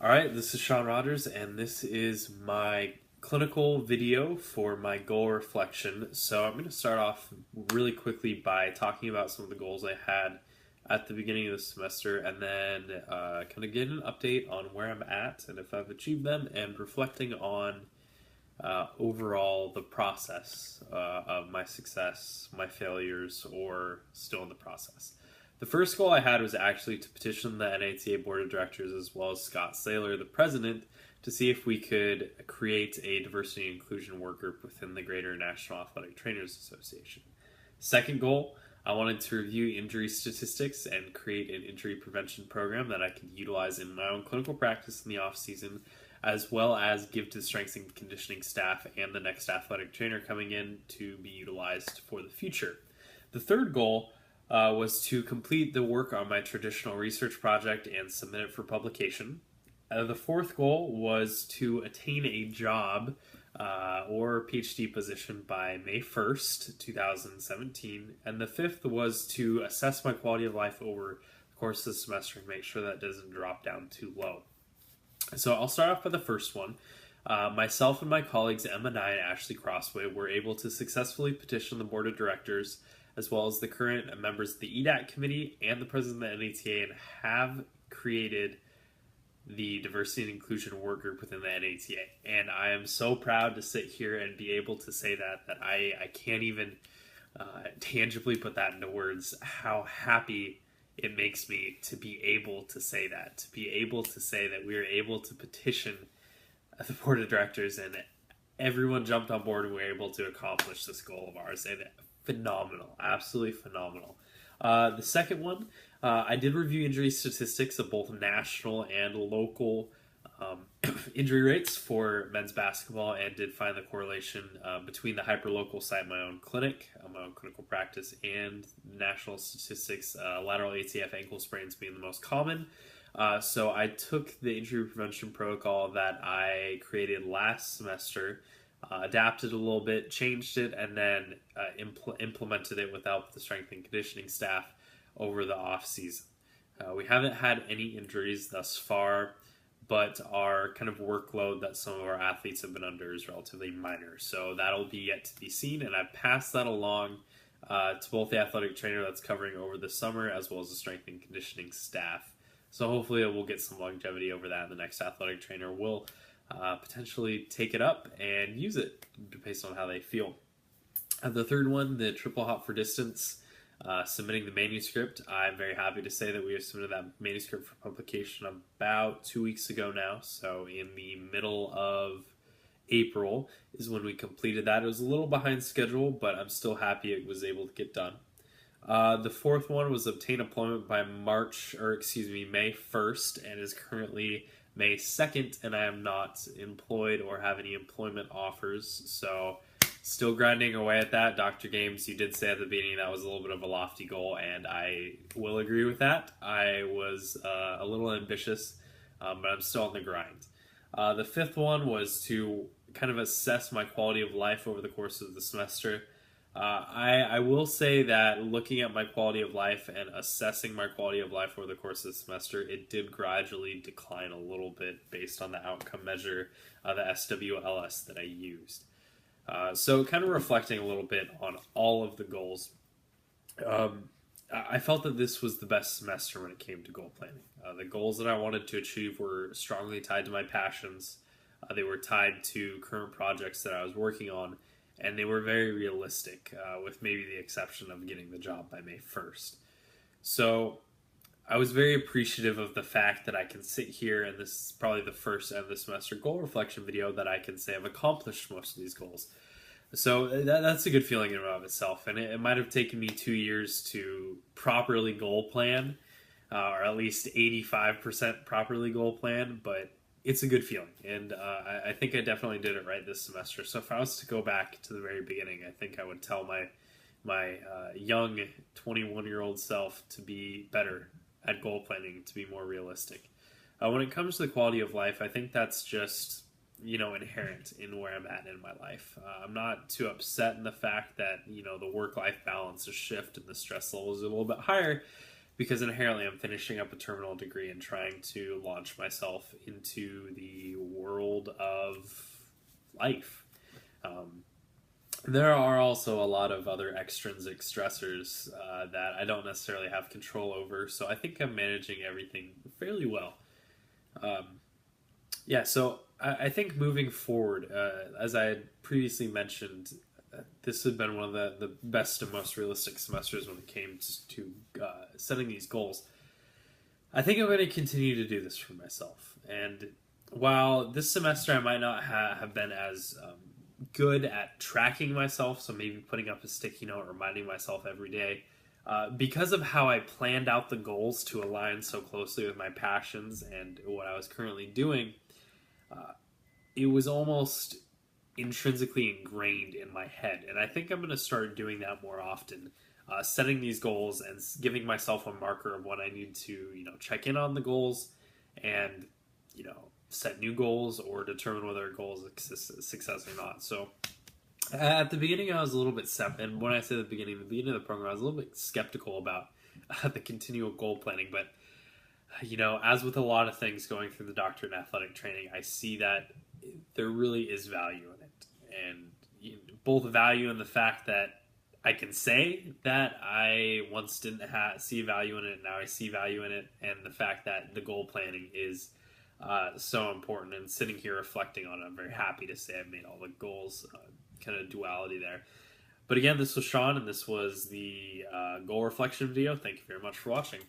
All right, this is Sean Rogers, and this is my clinical video for my goal reflection. So I'm going to start off really quickly by talking about some of the goals I had at the beginning of the semester, and then kind of get an update on where I'm at and if I've achieved them, and reflecting on overall the process of my success, my failures, or still in the process. The first goal I had was actually to petition the NATA Board of Directors as well as Scott Saylor, the president, to see if we could create a diversity and inclusion work group within the Greater National Athletic Trainers Association. Second goal, I wanted to review injury statistics and create an injury prevention program that I could utilize in my own clinical practice in the off season, as well as give to the strength and conditioning staff and the next athletic trainer coming in to be utilized for the future. The third goal was to complete the work on my traditional research project and submit it for publication. The fourth goal was to attain a job or PhD position by May 1st, 2017. And the fifth was to assess my quality of life over the course of the semester and make sure that doesn't drop down too low. So I'll start off with the first one. Myself and my colleagues Emma and I and Ashley Crossway were able to successfully petition the board of directors as well as the current members of the EDAC committee and the president of the NATA, and have created the diversity and inclusion work group within the NATA. And I am so proud to sit here and be able to say that I can't even tangibly put that into words, how happy it makes me to be able to say that, we were able to petition the board of directors and everyone jumped on board and we were able to accomplish this goal of ours. And phenomenal, absolutely phenomenal. The second one, I did review injury statistics of both national and local injury rates for men's basketball, and did find the correlation between the hyperlocal site, my own clinic, my own clinical practice, and national statistics, lateral ACF ankle sprains being the most common. So I took the injury prevention protocol that I created last semester, adapted a little bit, changed it, and then implemented it without the strength and conditioning staff over the off season. We haven't had any injuries thus far, but our kind of workload that some of our athletes have been under is relatively minor. So that'll be yet to be seen, and I've passed that along to both the athletic trainer that's covering over the summer as well as the strength and conditioning staff. So hopefully we'll get some longevity over that, and the next athletic trainer will potentially take it up and use it based on how they feel. The third one, the triple hop for distance, submitting the manuscript. I'm very happy to say that we have submitted that manuscript for publication about 2 weeks ago now. So in the middle of April is when we completed that. It was a little behind schedule, but I'm still happy it was able to get done. The fourth one was obtain employment by May 1st, and is currently May 2nd, and I am not employed or have any employment offers, so still grinding away at that. Dr. Games, you did say at the beginning that was a little bit of a lofty goal, and I will agree with that. I was a little ambitious, but I'm still on the grind. The fifth one was to kind of assess my quality of life over the course of the semester. I will say that looking at my quality of life and assessing my quality of life over the course of the semester, it did gradually decline a little bit based on the outcome measure, the SWLS that I used. So kind of reflecting a little bit on all of the goals, I felt that this was the best semester when it came to goal planning. The goals that I wanted to achieve were strongly tied to my passions. They were tied to current projects that I was working on, and they were very realistic, with maybe the exception of getting the job by May 1st. So I was very appreciative of the fact that I can sit here, and this is probably the first end of the semester goal reflection video that I can say I've accomplished most of these goals. So that's a good feeling in and of itself, and it might have taken me 2 years to properly goal plan, or at least 85% properly goal plan, but it's a good feeling, and I think I definitely did it right this semester. So if I was to go back to the very beginning, I think I would tell my young 21-year-old self to be better at goal planning, to be more realistic. When it comes to the quality of life, I think that's just inherent in where I'm at in my life. I'm not too upset in the fact that the work-life balance has shifted and the stress level is a little bit higher, because inherently I'm finishing up a terminal degree and trying to launch myself into the world of life. There are also a lot of other extrinsic stressors that I don't necessarily have control over, so I think I'm managing everything fairly well. Yeah, so I think moving forward, as I had previously mentioned, this had been one of the best and most realistic semesters when it came to setting these goals. I think I'm going to continue to do this for myself. And while this semester I might not have been as good at tracking myself, so maybe putting up a sticky note, reminding myself every day, because of how I planned out the goals to align so closely with my passions and what I was currently doing, it was almost intrinsically ingrained in my head. And I think I'm going to start doing that more often, setting these goals and giving myself a marker of when I need to, check in on the goals and, set new goals or determine whether a goal is a success or not. So at the beginning, I was a little bit, and when I say the beginning of the program, I was a little bit skeptical about the continual goal planning. But, as with a lot of things going through the doctorate in athletic training, I see that there really is value in it. And both value in the fact that I can say that I once didn't see value in it, now I see value in it, and the fact that the goal planning is so important. And sitting here reflecting on it, I'm very happy to say I've made all the goals, kind of duality there. But again, this was Sean, and this was the goal reflection video. Thank you very much for watching.